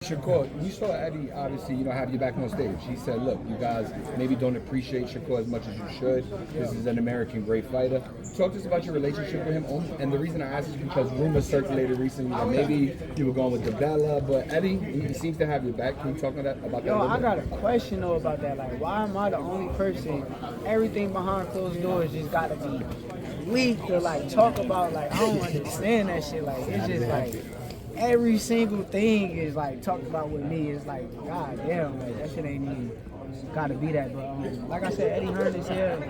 Shakur, you saw Eddie obviously, have you back on stage. He said, look, you guys maybe don't appreciate Shakur as much as you should. This is an American great fighter. Talk to us about your relationship with him. And the reason I ask is because rumors circulated recently that maybe you were going with Zepeda, but Eddie, he seems to have your back. Can you talk about that? Yo, I got a question though about that. Like, why am I the only person? Everything behind closed doors just gotta be leaked or like talk about. Like, I don't understand that shit. Like, it's just like every single thing is like talked about with me. It's like, god damn, like that shit ain't even gotta be that. But like I said, Eddie Hearn is here.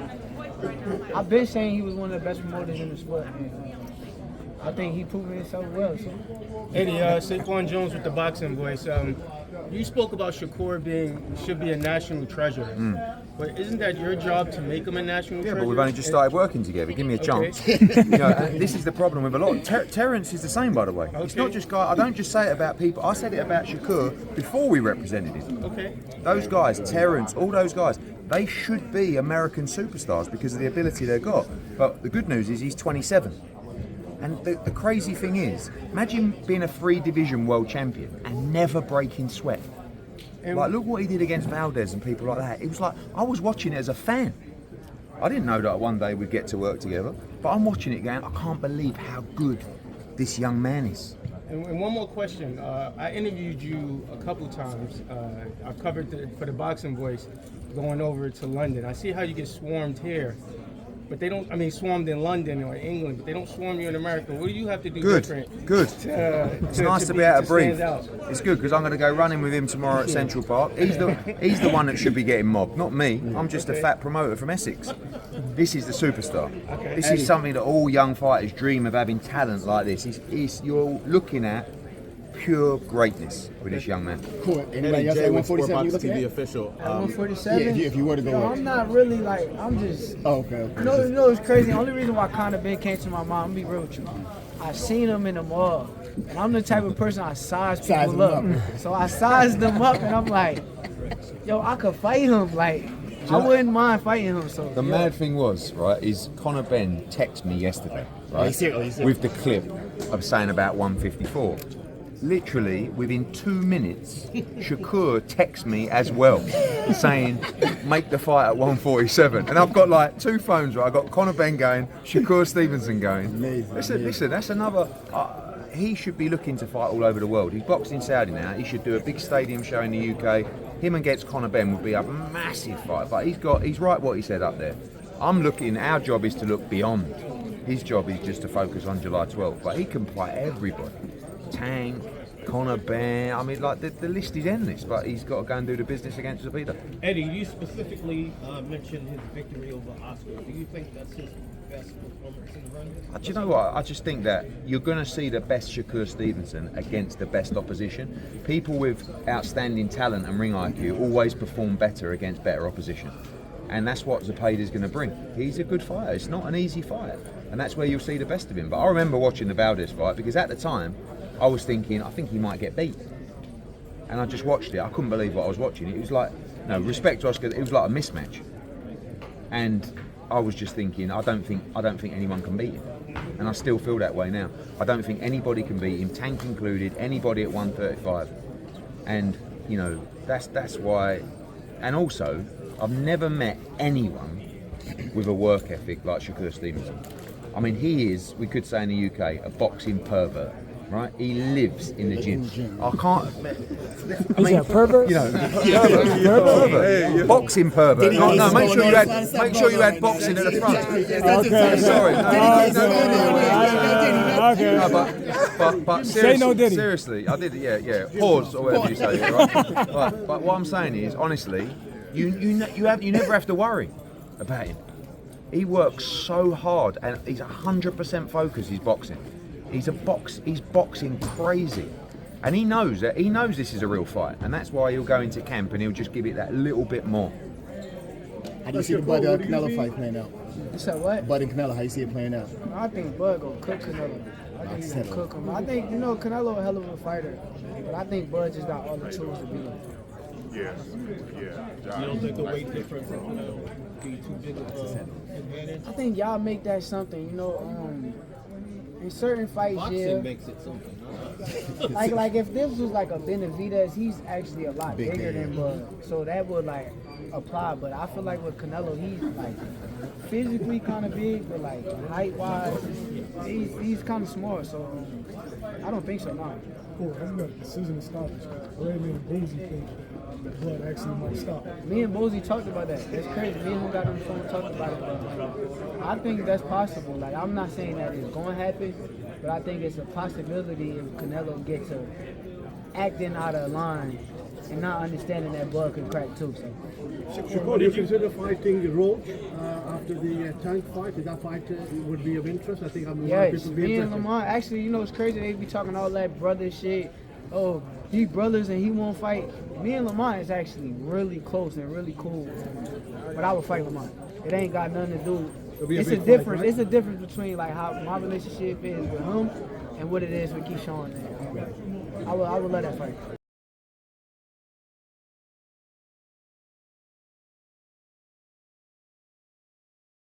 I've been saying he was one of the best promoters in the sport. And, I think he proven himself well. So. Eddie, Saquon Jones with the boxing voice. You spoke about Shakur should be a national treasure. But isn't that your job to make him a national treasure? Yeah, but we've only just started working together. Give me a chance. This is the problem with a lot. Terence is the same, by the way. Okay. It's not just guys. I don't just say it about people. I said it about Shakur before we represented him. Okay. Those guys, Terence, all those guys, they should be American superstars because of the ability they've got. But the good news is he's 27. And the crazy thing is, imagine being a 3-division world champion and never breaking sweat. Like, look what he did against Valdez and people like that. It was like, I was watching it as a fan. I didn't know that one day we'd get to work together, but I'm watching it going, I can't believe how good this young man is. And one more question. I interviewed you a couple times. I covered for the Boxing Voice going over to London. I see how you get swarmed here. But they don't, swarmed in London or England, but they don't swarm you in America. What do you have to do different? Good. It's nice to be able to breathe. It's good because I'm going to go running with him tomorrow at Central Park. He's the one that should be getting mobbed, not me. I'm just a fat promoter from Essex. This is the superstar. Okay. This is something that all young fighters dream of, having talent like this. You're looking at pure greatness with this young man. Cool. Anybody else at 147 you looking at? official. 147? Yeah, if you were to go I'm not really like, I'm just... Oh, okay. No, it's crazy. The only reason why Conor Ben came to my mind, I'm gonna be real with you. I seen him in the mall. And I'm the type of person I size people up. So I sized them up and I'm like, yo, I could fight him. Like, I wouldn't mind fighting him. So the mad thing was, right, is Conor Ben texted me yesterday, right, with the clip of saying about 154. Literally, within 2 minutes, Shakur texts me as well, saying, make the fight at 147. And I've got like 2 phones, right? I've got Conor Ben going, Shakur Stevenson going. Amazing. Listen, that's another... he should be looking to fight all over the world. He's boxed in Saudi now. He should do a big stadium show in the UK. Him against Conor Ben would be a massive fight. But he's right what he said up there. Our job is to look beyond. His job is just to focus on July 12th. But he can fight everybody. Tank, Conor Ben, the list is endless, but he's got to go and do the business against Zepeda. Eddie, you specifically mentioned his victory over Oscar. Do you think that's his best performance in the run? Do you know what? I just think that you're going to see the best Shakur Stevenson against the best opposition. People with outstanding talent and ring IQ always perform better against better opposition. And that's what Zepeda's going to bring. He's a good fighter. It's not an easy fight. And that's where you'll see the best of him. But I remember watching the Valdez fight because at the time, I was thinking, I think he might get beat. And I just watched it. I couldn't believe what I was watching. It was like, respect to Oscar, it was like a mismatch. And I was just thinking, I don't think anyone can beat him. And I still feel that way now. I don't think anybody can beat him, Tank included, anybody at 135. And, that's why. And also, I've never met anyone with a work ethic like Shakur Stevenson. He is, we could say in the UK, a boxing pervert. Right, he lives in the gym. I can't. He's a pervert. Pervert. Boxing pervert. No, make sure you had boxing at the front. Okay. Sorry. Okay. No, but seriously, I did. Yeah. Pause or whatever you say. Right. But what I'm saying is, honestly, you never have to worry about him. He works so hard, and he's 100% focused. He's boxing. He's boxing crazy. And he knows this is a real fight. And that's why he'll go into camp and he'll just give it that little bit more. How do you see the Bud Canelo fight playing out? You said what? Bud and Canelo, how you see it playing out? I think Bud gonna cook Canelo. I think he's gonna cook him. I think, Canelo a hell of a fighter. But I think Bud just got all the tools to beat him. Yeah. You don't think the weight difference will be too big of an advantage? I think y'all make that something, In certain fights, Boxing yeah. makes it something. Like if this was like a Benavidez, he's actually a lot Big bigger man. than Bud, so that would like apply. But I feel like with Canelo, he's like physically kind of big, but like height wise, he's kind of small. So I don't think so. No. Cool. That's good. Decision is stoppage. Randy and Boozy think Bud actually might stop. Me and Bozy talked about that. That's crazy. Me and him got on the phone and talked about it. But I think that's possible. Like I'm not saying that it's going to happen, but I think it's a possibility if Canelo gets to acting out of line and not understanding that Bud could crack too. So. Shakur, did you consider fighting Roach after the Tank fight? Is that fight would be of interest? I think a lot of Yes, people would be me and interested. Lamont. Actually, you know it's crazy. They be talking all that brother shit. Oh, he brothers and he won't fight. Me and Lamont is actually really close and really cool. But I would fight Lamont. It ain't got nothing to do. be a It's a big fight, difference. right? It's a difference between like how my relationship is with him and what it is with Keyshawn. I would let that fight.